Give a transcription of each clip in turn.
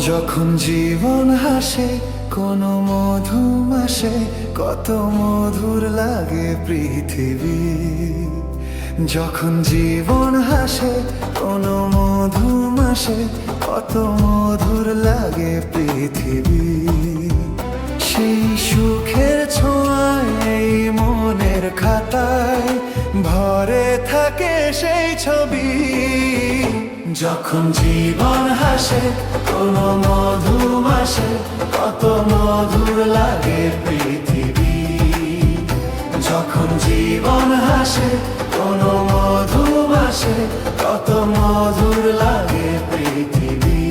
যখন জীবন হাসে কোনো মধুমাসে, কত মধুর লাগে পৃথিবী। যখন জীবন হাসে কোনো মধুমাসে, কত মধুর লাগে পৃথিবী। সেই সুখের ছোঁয়ায় এই মনের খাতায় ভরে থাকে সেই ছবি। যখন জীবন হাসে কোনো মধুমাসে, কত মধুর লাগে পৃথিবী। যখন জীবন হাসে কোনো মধুমাসে, কত মধুর লাগে পৃথিবী।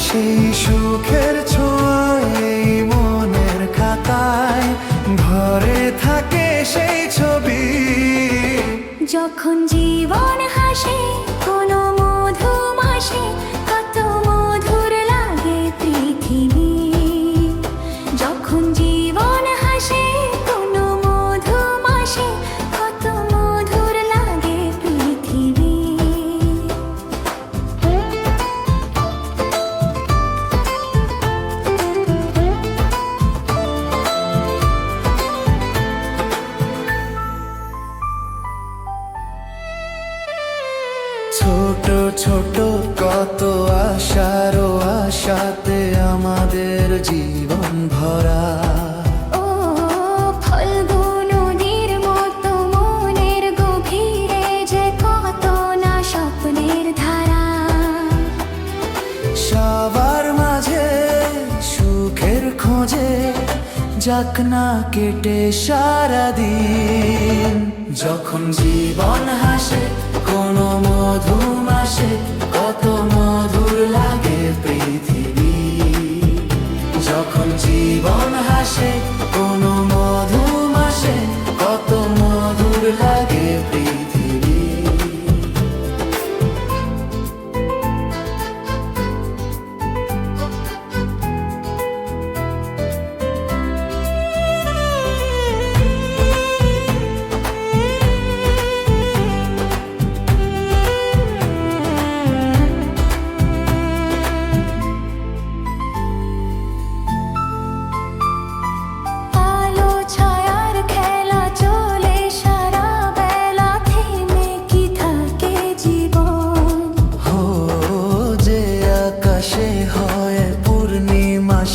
সেই সুখের ছোঁয়ায় এই মনের খাতায় ভরে থাকে সেই ছবি। যখন জীবন হাসে কোনো মধুমাসে, কত মধুর লাগে পৃথিবী। যখন জীবন হাসে কোনো মধুমাসে, কত মধুর লাগে পৃথিবী। ছোট ছোট কত আশারও আশাতে আমাদের জীবন ভরা। ও ফল্গু নদীর মতো মনের গভীরে যে কত না স্বপ্নের ধারা। সবার মাঝে সুখের খোঁজে যাক না কেটে সারাদিন। যখন জীবন হাসে কোনো মধুমাসে, কত মধুর লাগে পৃথিবী। যখন জীবন হাসে কোনো মধুমাসে, কত মধুর লাগে পৃথিবী।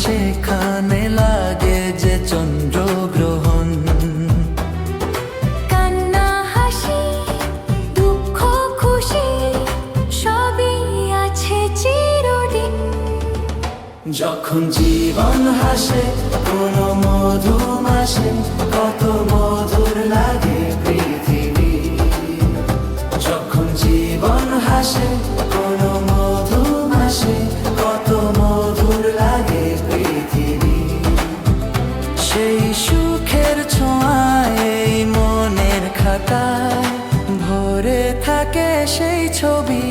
সেখানে লাগে যে চন্দ্রগ্রহণ। কান্না হাসি দুঃখ খুশি সবই আছে চিরদিন। যখন জীবন হাসে কোনো মধুমাসে, কত মধুর লাগে পৃথিবী। যখন জীবন হাসে কোনো মধুমাসে, কত মধুর লাগে পৃথিবী। সেই সুখের ছোঁয়ায় এই মনের খাতায় ভরে থাকে সেই ছবি।